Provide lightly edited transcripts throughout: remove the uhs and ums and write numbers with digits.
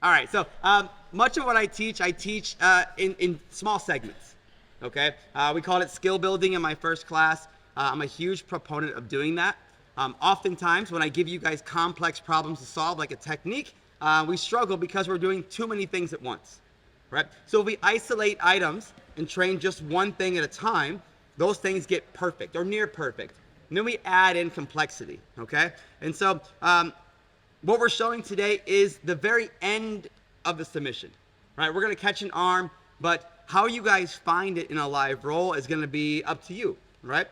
All right, so much of what I teach in small segments, okay? We called it skill building in my first class. I'm a huge proponent of doing that. Oftentimes, when I give you guys complex problems to solve, like a technique, we struggle because we're doing too many things at once, right? So if we isolate items and train just one thing at a time, those things get perfect or near perfect. And then we add in complexity, okay? And so what we're showing today is the very end of the submission, right? We're gonna catch an arm, but how you guys find it in a live roll is gonna be up to you, right?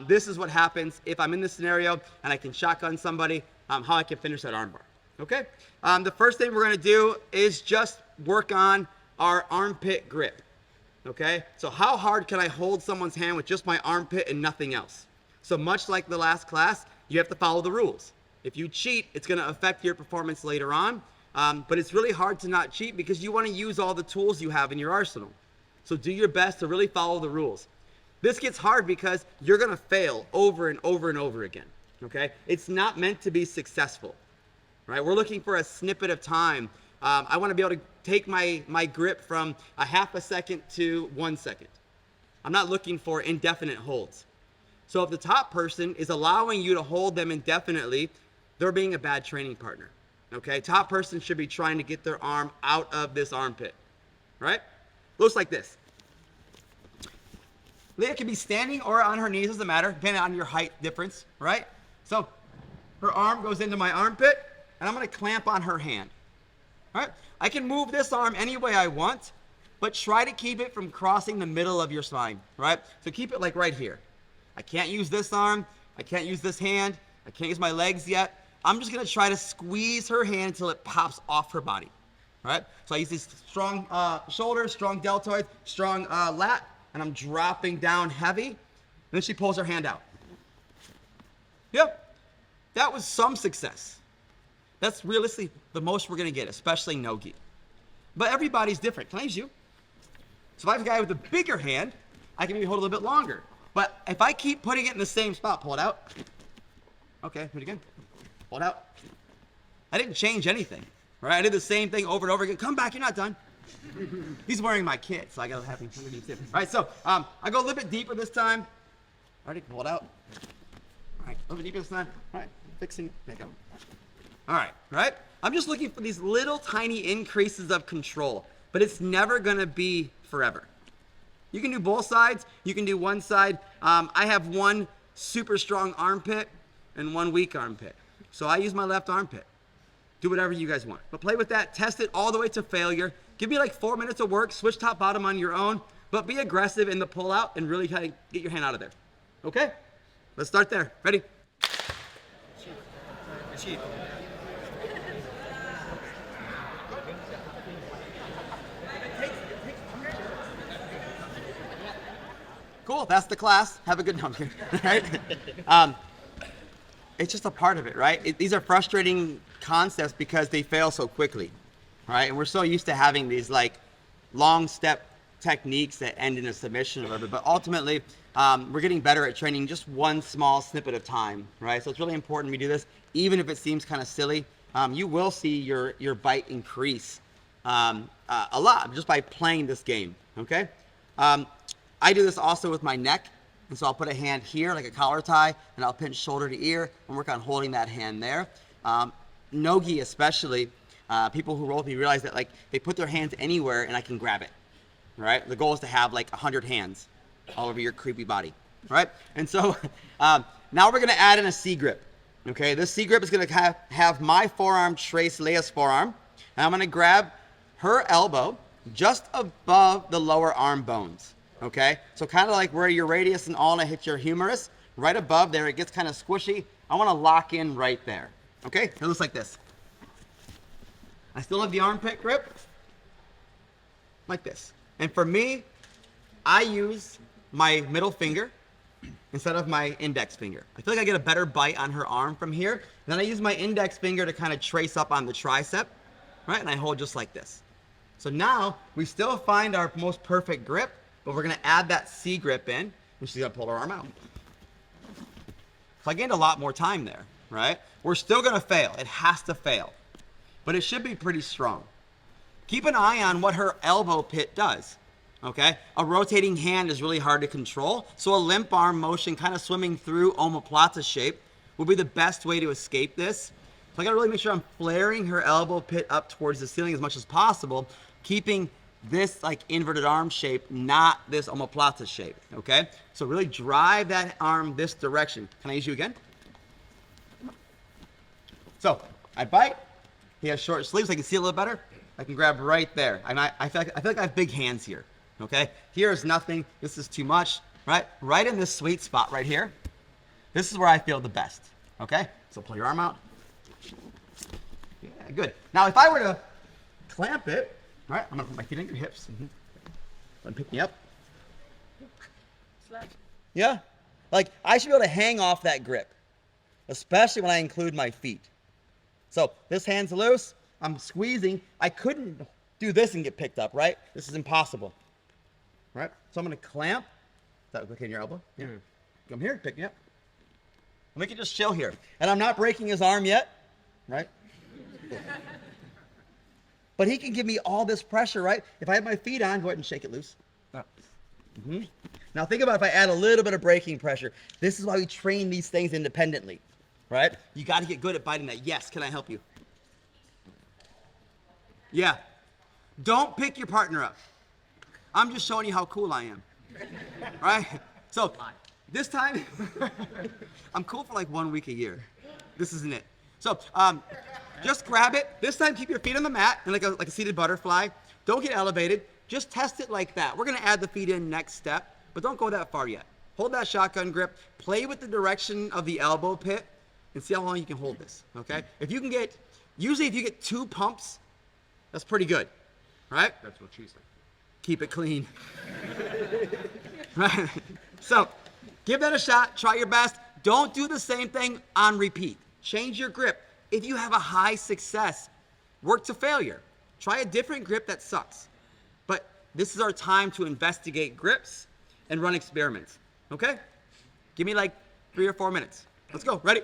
This is what happens if I'm in this scenario and I can shotgun somebody, how I can finish that armbar, okay? The first thing we're gonna do is just work on our armpit grip, okay? So how hard can I hold someone's hand with just my armpit and nothing else? So much like the last class, you have to follow the rules. If you cheat, it's gonna affect your performance later on, but it's really hard to not cheat because you wanna use all the tools you have in your arsenal. So do your best to really follow the rules. This gets hard because you're gonna fail over and over and over again, okay? It's not meant to be successful, right? We're looking for a snippet of time. I wanna be able to take my grip from a half a second to 1 second. I'm not looking for indefinite holds. So if the top person is allowing you to hold them indefinitely, they're being a bad training partner, okay? Top person should be trying to get their arm out of this armpit, right? Looks like this. Leah can be standing or on her knees, doesn't matter, depending on your height difference, right? So her arm goes into my armpit, and I'm gonna clamp on her hand, right? I can move this arm any way I want, but try to keep it from crossing the middle of your spine, right? So keep it like right here. I can't use this arm, I can't use this hand, I can't use my legs yet. I'm just gonna try to squeeze her hand until it pops off her body, right? So I use these strong shoulders, strong deltoids, strong lat, and I'm dropping down heavy, and then she pulls her hand out. Yep, that was some success. That's realistically the most we're gonna get, especially no-gi. But everybody's different. Can I use you? So if I have a guy with a bigger hand, I can maybe hold a little bit longer. But if I keep putting it in the same spot, pull it out. Okay, do it again. Pull it out. I didn't change anything, right? I did the same thing over and over again. Come back, you're not done. He's wearing my kit, so I gotta have him underneath him. All right, so I go a little bit deeper this time. Already pull it out. All right, a little bit deeper this time. All right, fixing, there you go. All right, right? I'm just looking for these little tiny increases of control, but it's never gonna be forever. You can do both sides, you can do one side. I have one super strong armpit and one weak armpit. So I use my left armpit. Do whatever you guys want. But play with that, test it all the way to failure. Give me like 4 minutes of work, switch top bottom on your own, but be aggressive in the pull out and really kind of get your hand out of there. Okay? Let's start there. Ready? Cool, that's the class. Have a good night. Right? It's just a part of it, right? These are frustrating concepts because they fail so quickly, right? And we're so used to having these like long step techniques that end in a submission or whatever, but ultimately we're getting better at training just one small snippet of time, right? So it's really important we do this, even if it seems kind of silly. You will see your bite increase a lot just by playing this game, okay? I do this also with my neck, and so I'll put a hand here like a collar tie, and I'll pinch shoulder to ear and work on holding that hand there. No-gi especially, people who roll with me realize that like they put their hands anywhere and I can grab it, right? The goal is to have like 100 hands all over your creepy body, right? And so now we're gonna add in a C grip, okay? This C grip is gonna have my forearm trace Leia's forearm, and I'm gonna grab her elbow just above the lower arm bones. Okay, so kind of like where your radius and ulna hit your humerus, right above there, it gets kind of squishy. I want to lock in right there. Okay, it looks like this. I still have the armpit grip, like this. And for me, I use my middle finger instead of my index finger. I feel like I get a better bite on her arm from here. And then I use my index finger to kind of trace up on the tricep, right? And I hold just like this. So now we still find our most perfect grip, but we're gonna add that C grip in, and she's gonna pull her arm out. So I gained a lot more time there, right? We're still gonna fail. It has to fail, but it should be pretty strong. Keep an eye on what her elbow pit does, okay? A rotating hand is really hard to control, so a limp arm motion kind of swimming through omoplata shape will be the best way to escape this. So I gotta really make sure I'm flaring her elbow pit up towards the ceiling as much as possible, keeping this like inverted arm shape, not this omoplata shape, okay? So really drive that arm this direction. Can I use you again? So I bite. He has short sleeves, I can see a little better. I can grab right there. And I feel like I have big hands here, okay? Here is nothing, this is too much, right? Right in this sweet spot right here. This is where I feel the best, okay? So pull your arm out. Yeah, good. Now if I were to clamp it, all right, I'm gonna put my feet on your hips. Let them pick me up. Yeah, like I should be able to hang off that grip, especially when I include my feet. So this hand's loose, I'm squeezing. I couldn't do this and get picked up, right? This is impossible, right? So I'm gonna clamp. Is that okay in your elbow? Yeah. Come here, pick me up. And we can just chill here. And I'm not breaking his arm yet, right? But he can give me all this pressure, right? If I have my feet on, go ahead and shake it loose. Now think about if I add a little bit of braking pressure. This is why we train these things independently, right? You got to get good at biting that. Yes, can I help you? Yeah. Don't pick your partner up. I'm just showing you how cool I am, right? So this time, I'm cool for like 1 week a year. This isn't it. So just grab it. This time, keep your feet on the mat and like a seated butterfly. Don't get elevated. Just test it like that. We're gonna add the feet in next step, but don't go that far yet. Hold that shotgun grip. Play with the direction of the elbow pit and see how long you can hold this, okay? If you can get, usually if you get 2 pumps, that's pretty good, right? That's what she said. Keep it clean. Right? So give that a shot. Try your best. Don't do the same thing on repeat. Change your grip. If you have a high success, work to failure. Try a different grip that sucks. But this is our time to investigate grips and run experiments, okay? Give me like 3 or 4 minutes. Let's go, ready?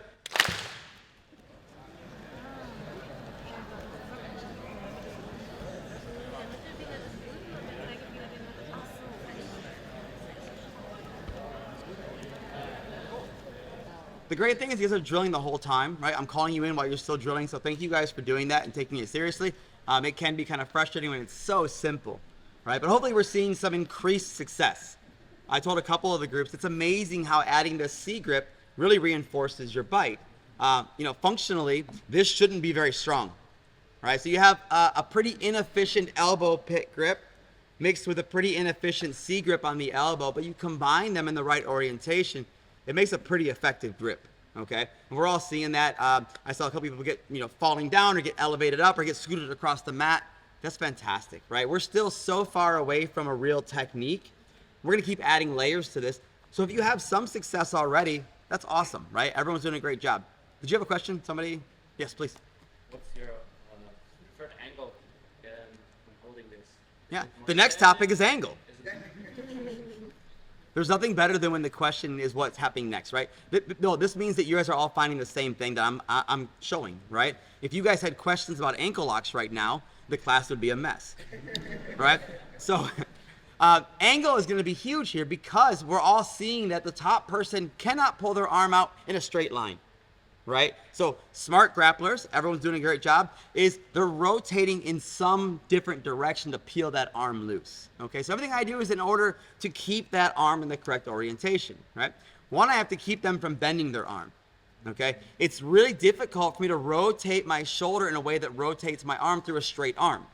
The great thing is you guys are drilling the whole time, right? I'm calling you in while you're still drilling, so thank you guys for doing that and taking it seriously. It can be kind of frustrating when it's so simple, right? But hopefully we're seeing some increased success. I told a couple of the groups, it's amazing how adding this C grip really reinforces your bite. Functionally, this shouldn't be very strong, right? So you have a pretty inefficient elbow pit grip mixed with a pretty inefficient C grip on the elbow, but you combine them in the right orientation, it makes a pretty effective grip, okay? And we're all seeing that. I saw a couple people get, falling down or get elevated up or get scooted across the mat. That's fantastic, right? We're still so far away from a real technique. We're gonna keep adding layers to this. So if you have some success already, that's awesome, right? Everyone's doing a great job. Did you have a question? Somebody? Yes, please. What's your preferred angle when holding this? Yeah, the next topic is angle. There's nothing better than when the question is what's happening next, right? No, this means that you guys are all finding the same thing that I'm showing, right? If you guys had questions about ankle locks right now, the class would be a mess, right? So angle is going to be huge here because we're all seeing that the top person cannot pull their arm out in a straight line, right? So smart grapplers, everyone's doing a great job, is they're rotating in some different direction to peel that arm loose, okay? So everything I do is in order to keep that arm in the correct orientation, right? One, I have to keep them from bending their arm, okay? It's really difficult for me to rotate my shoulder in a way that rotates my arm through a straight arm.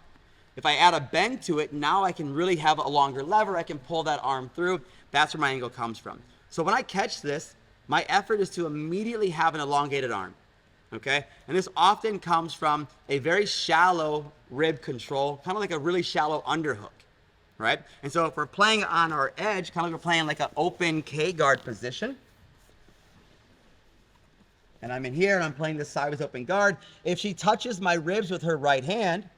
If I add a bend to it, now I can really have a longer lever, I can pull that arm through. That's where my angle comes from. So when I catch this, my effort is to immediately have an elongated arm, okay? And this often comes from a very shallow rib control, kind of like a really shallow underhook, right? And so if we're playing on our edge, kind of like we're playing like an open K-guard position, and I'm in here and I'm playing this sideways open guard, if she touches my ribs with her right hand,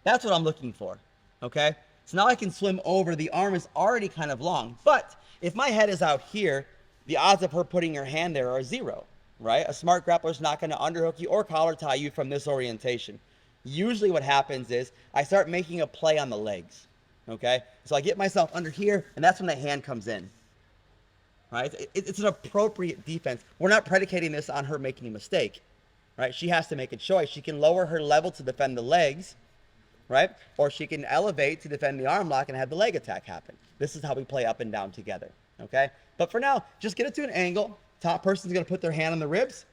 that's what I'm looking for, okay? So now I can swim over, the arm is already kind of long, but if my head is out here, the odds of her putting her hand there are 0, right? A smart grappler is not going to underhook you or collar tie you from this orientation. Usually what happens is I start making a play on the legs, okay? So I get myself under here, and that's when the hand comes in, right? It's an appropriate defense. We're not predicating this on her making a mistake, right? She has to make a choice. She can lower her level to defend the legs, right? Or she can elevate to defend the arm lock and have the leg attack happen. This is how we play up and down together, okay? But for now, just get it to an angle. Top person's gonna put their hand on the ribs.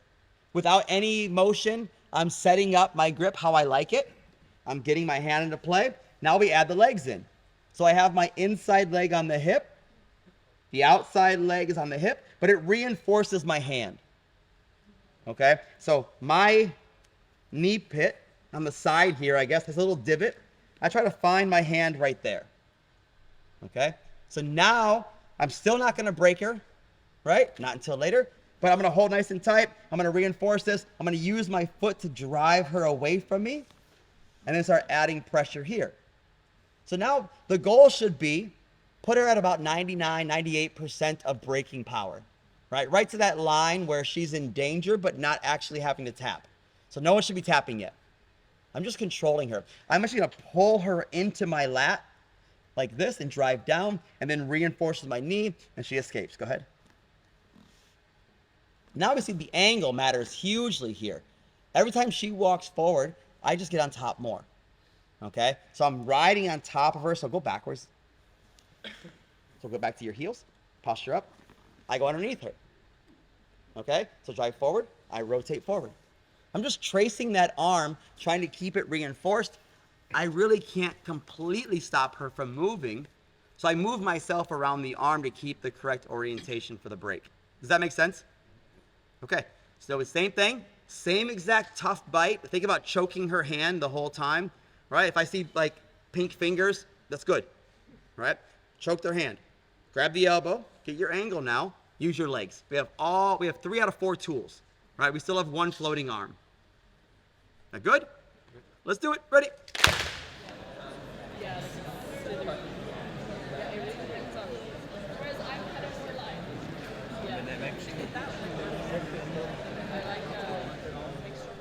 Without any motion, I'm setting up my grip how I like it. I'm getting my hand into play. Now we add the legs in. So I have my inside leg on the hip. The outside leg is on the hip, but it reinforces my hand. Okay? So my knee pit on the side here, I guess, has a little divot. I try to find my hand right there. Okay? So now I'm still not going to break her, right? Not until later. But I'm going to hold nice and tight. I'm going to reinforce this. I'm going to use my foot to drive her away from me and then start adding pressure here. So now the goal should be put her at about 99, 98% of breaking power, right? Right to that line where she's in danger but not actually having to tap. So no one should be tapping yet. I'm just controlling her. I'm actually going to pull her into my lat like this and drive down and then reinforces my knee and she escapes. Go ahead. Now obviously the angle matters hugely here. Every time she walks forward, I just get on top more. Okay? So I'm riding on top of her, so go backwards. So go back to your heels, posture up. I go underneath her. Okay? So drive forward, I rotate forward. I'm just tracing that arm, trying to keep it reinforced. I really can't completely stop her from moving, so I move myself around the arm to keep the correct orientation for the break. Does that make sense? Okay, so the same thing, same exact tough bite. Think about choking her hand the whole time, right? If I see like pink fingers, that's good, right? Choke their hand. Grab the elbow, get your angle now, use your legs. We have 3 out of 4 tools, right? We still have 1 floating arm. That good? Let's do it, ready?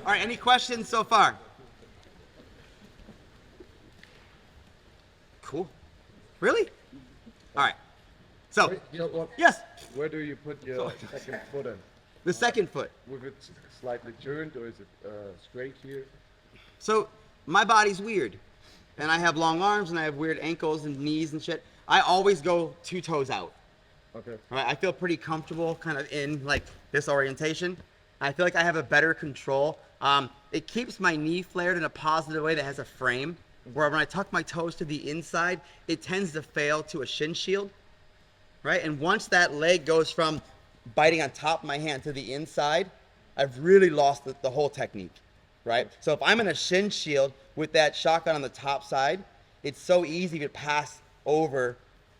All right, any questions so far? Cool. Really? All right. So, You know what? yes, Where do you put your second foot in? the second foot. Was it slightly turned or is it straight here? So, my body's weird. And I have long arms and I have weird ankles and knees and shit. I always go 2 toes out. Okay. Right? I feel pretty comfortable kind of in like this orientation. I feel like I have a better control. It keeps my knee flared in a positive way that has a frame, where when I tuck my toes to the inside, it tends to fail to a shin shield, right? And once that leg goes from biting on top of my hand to the inside, I've really lost the whole technique, right? So if I'm in a shin shield with that shotgun on the top side, it's so easy to pass over,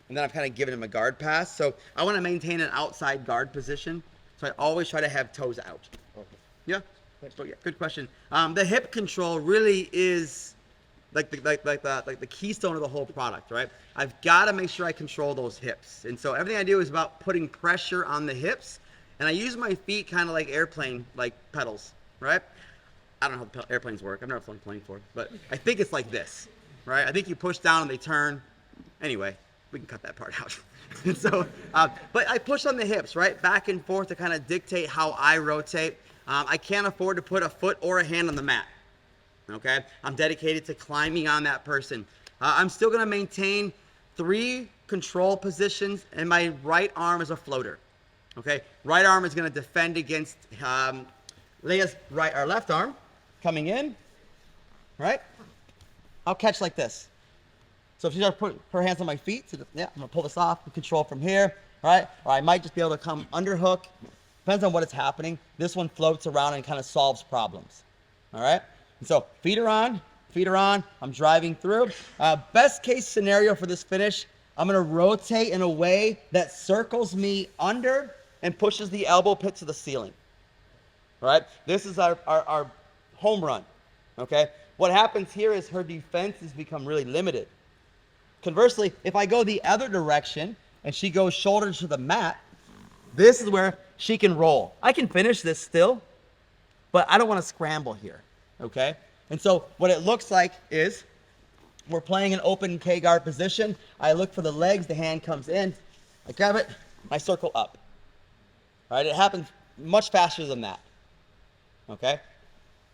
and then I've kind of given him a guard pass. So I want to maintain an outside guard position, so I always try to have toes out. Okay. Yeah. So yeah, good question. The hip control really is like the keystone of the whole product, right? I've got to make sure I control those hips, and so everything I do is about putting pressure on the hips, and I use my feet kind of like airplane like pedals, right? I don't know how the airplanes work. I've never flown a plane before, but I think it's like this, right? I think you push down and they turn. Anyway, we can cut that part out. And so, but I push on the hips, right? Back and forth to kind of dictate how I rotate. I can't afford to put a foot or a hand on the mat, okay? I'm dedicated to climbing on that person. I'm still gonna maintain 3 control positions, and my right arm is a floater, okay? Right arm is gonna defend against Leia's left arm coming in, right? I'll catch like this. So if she starts putting her hands on my feet, so yeah, I'm gonna pull this off and control from here, right? Or I might just be able to come underhook. Depends on what is happening. This one floats around and kind of solves problems, all right? And so feet are on, I'm driving through. Best case scenario for this finish, I'm gonna rotate in a way that circles me under and pushes the elbow pit to the ceiling, all right? This is our home run, okay? What happens here is her defense has become really limited. Conversely, if I go the other direction and she goes shoulder to the mat, this is where she can roll. I can finish this still, but I don't want to scramble here, okay? And so what it looks like is we're playing an open K-guard position. I look for the legs, the hand comes in, I grab it, I circle up. All right, it happens much faster than that. Okay?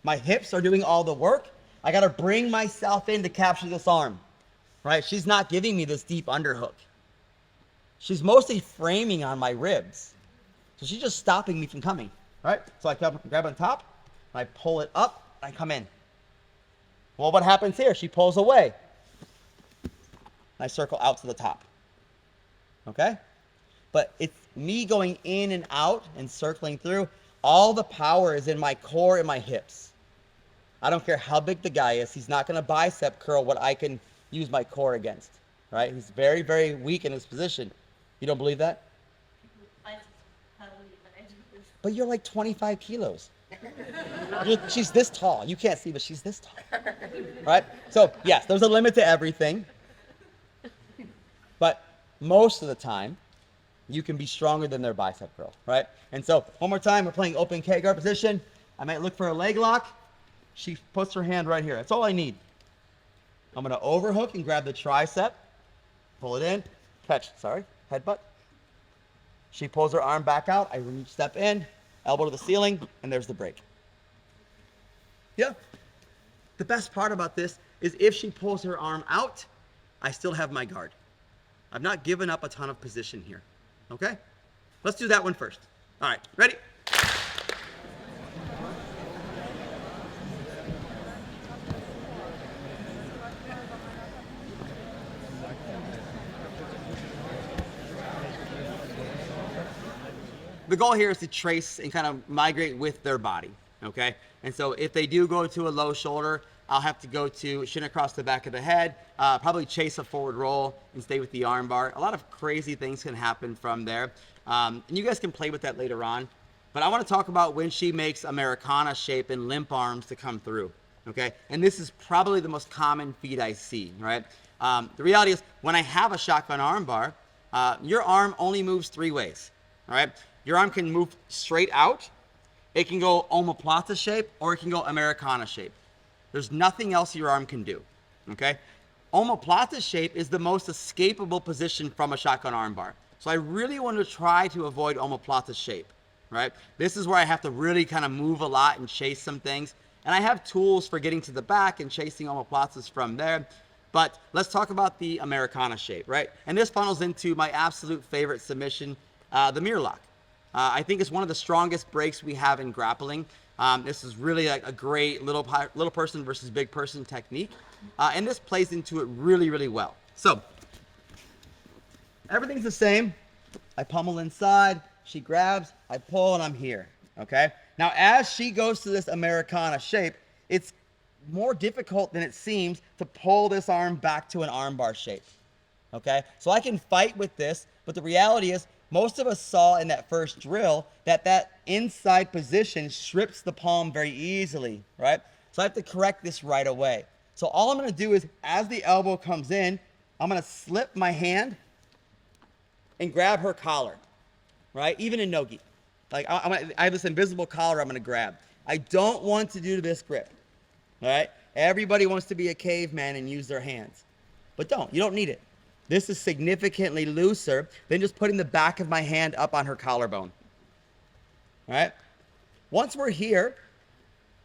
My hips are doing all the work. I gotta bring myself in to capture this arm. Right? She's not giving me this deep underhook. She's mostly framing on my ribs. So she's just stopping me from coming. Right? So I grab on top, and I pull it up, and I come in. Well, what happens here? She pulls away. I circle out to the top. Okay? But it's me going in and out and circling through. All the power is in my core and my hips. I don't care how big the guy is. He's not going to bicep curl what I can use my core against. Right? He's very, very weak in his position. You don't believe that? But you're like 25 kilos. She's this tall. You can't see, but she's this tall. Right? So, yes, there's a limit to everything. But most of the time, you can be stronger than their bicep curl, right? And so, one more time, we're playing open K-guard position. I might look for a leg lock. She puts her hand right here. That's all I need. I'm going to overhook and grab the tricep. Pull it in. Catch. Sorry. Headbutt. She pulls her arm back out. I reach, step in. Elbow to the ceiling. And there's the break. Yeah. The best part about this is if she pulls her arm out, I still have my guard. I've not given up a ton of position here. Okay? Let's do that one first. All right. Ready? The goal here is to trace and kind of migrate with their body, okay? And so if they do go to a low shoulder, I'll have to go to shin across the back of the head, probably chase a forward roll and stay with the armbar. A lot of crazy things can happen from there. And you guys can play with that later on. But I want to talk about when she makes Americana shape and limp arms to come through, okay? And this is probably the most common feat I see, right? The reality is when I have a shotgun armbar, your arm only moves 3 ways, all right? Your arm can move straight out, it can go omoplata shape, or it can go Americana shape. There's nothing else your arm can do, okay? Omoplata shape is the most escapable position from a shotgun armbar. So I really want to try to avoid omoplata shape, right? This is where I have to really kind of move a lot and chase some things. And I have tools for getting to the back and chasing omoplatas from there. But let's talk about the Americana shape, right? And this funnels into my absolute favorite submission, the mirror lock. I think it's one of the strongest breaks we have in grappling. This is really a great little person versus big person technique. And this plays into it really, really well. So, everything's the same. I pummel inside, she grabs, I pull, and I'm here, okay? Now, as she goes to this Americana shape, it's more difficult than it seems to pull this arm back to an armbar shape, okay? So I can fight with this, but the reality is, most of us saw in that first drill that inside position strips the palm very easily, right? So I have to correct this right away. So all I'm going to do is, as the elbow comes in, I'm going to slip my hand and grab her collar, right? Even in no-gi. Like I have this invisible collar I'm going to grab. I don't want to do this grip, all right? Everybody wants to be a caveman and use their hands, but don't. You don't need it. This is significantly looser than just putting the back of my hand up on her collarbone. All right? Once we're here,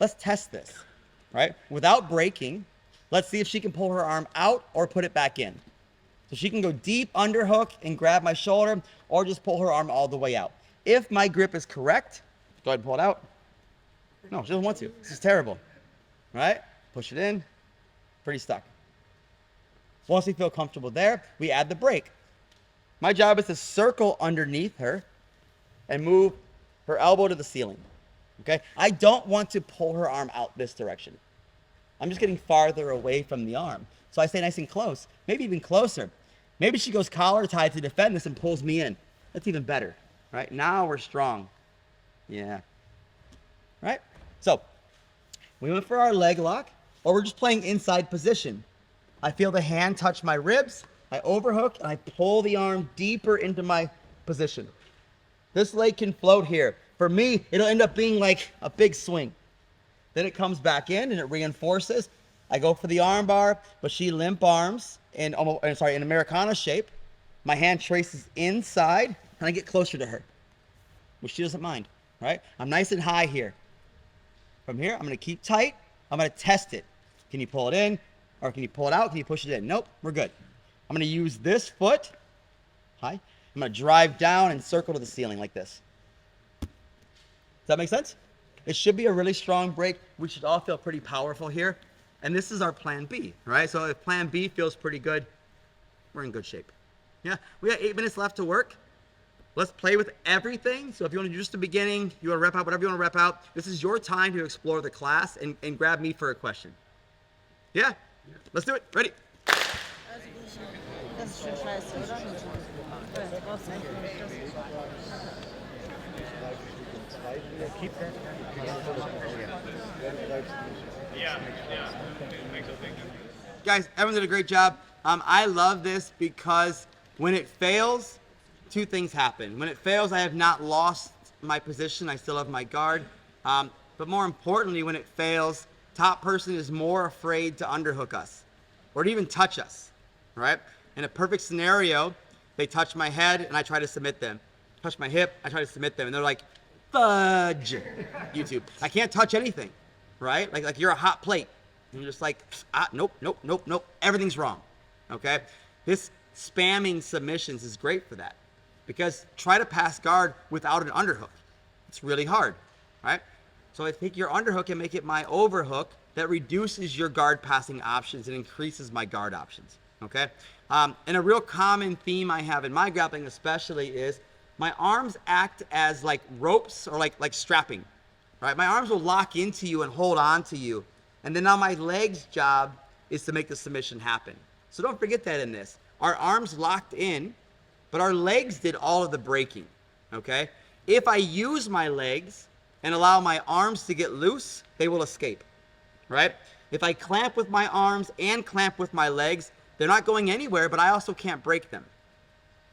let's test this, right? Without breaking, let's see if she can pull her arm out or put it back in. So she can go deep underhook and grab my shoulder or just pull her arm all the way out. If my grip is correct, go ahead and pull it out. No, she doesn't want to. This is terrible, right? Push it in, pretty stuck. Once we feel comfortable there, we add the break. My job is to circle underneath her and move her elbow to the ceiling, okay? I don't want to pull her arm out this direction. I'm just getting farther away from the arm. So I stay nice and close, maybe even closer. Maybe she goes collar tied to defend this and pulls me in. That's even better, right? Now we're strong. Yeah. Right? So we went for our leg lock, or we're just playing inside position. I feel the hand touch my ribs, I overhook, and I pull the arm deeper into my position. This leg can float here. For me, it'll end up being like a big swing. Then it comes back in and it reinforces. I go for the armbar, but she limp arms in Americana shape. My hand traces inside and I get closer to her, which she doesn't mind, right? I'm nice and high here. From here, I'm gonna keep tight. I'm gonna test it. Can you pull it in? Or can you pull it out? Can you push it in? Nope, we're good. I'm gonna use this foot, high. I'm gonna drive down and circle to the ceiling like this. Does that make sense? It should be a really strong break. We should all feel pretty powerful here. And this is our plan B, right? So if plan B feels pretty good, we're in good shape. Yeah, we got 8 minutes left to work. Let's play with everything. So if you want to do just the beginning, you want to rep out, whatever you want to rep out, this is your time to explore the class and grab me for a question. Yeah? Let's do it. Ready? Guys, everyone did a great job. I love this because when it fails, 2 things happen. When it fails, I have not lost my position. I still have my guard. But more importantly, when it fails, top person is more afraid to underhook us or to even touch us, right? In a perfect scenario, they touch my head and I try to submit them. Touch my hip, I try to submit them. And they're like, fudge, YouTube. I can't touch anything, right? Like you're a hot plate. And you're just like, nope, nope, nope, nope. Everything's wrong, okay? This spamming submissions is great for that because try to pass guard without an underhook. It's really hard, right? So I take your underhook and make it my overhook. That reduces your guard passing options and increases my guard options, okay? And a real common theme I have in my grappling especially is my arms act as like ropes or like strapping, right? My arms will lock into you and hold on to you. And then now my legs' job is to make the submission happen. So don't forget that in this. Our arms locked in, but our legs did all of the breaking, okay? If I use my legs and allow my arms to get loose, they will escape, right? If I clamp with my arms and clamp with my legs, they're not going anywhere, but I also can't break them.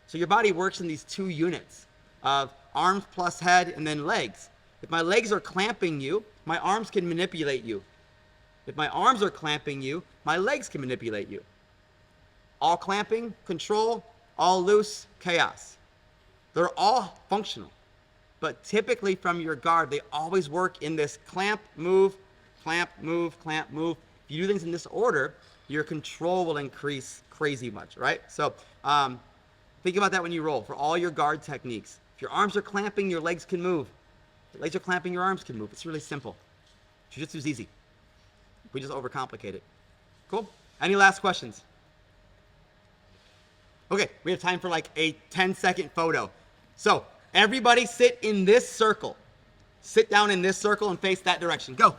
So your body works in these 2 units of arms plus head and then legs. If my legs are clamping you, my arms can manipulate you. If my arms are clamping you, my legs can manipulate you. All clamping, control, all loose, chaos. They're all functional. But typically from your guard, they always work in this clamp, move, clamp, move, clamp, move. If you do things in this order, your control will increase crazy much, right? So think about that when you roll for all your guard techniques. If your arms are clamping, your legs can move. If your legs are clamping, your arms can move. It's really simple. Jiu-jitsu is easy. We just overcomplicate it. Cool? Any last questions? Okay, we have time for like a 10-second photo. So everybody sit in this circle. Sit down in this circle and face that direction. Go.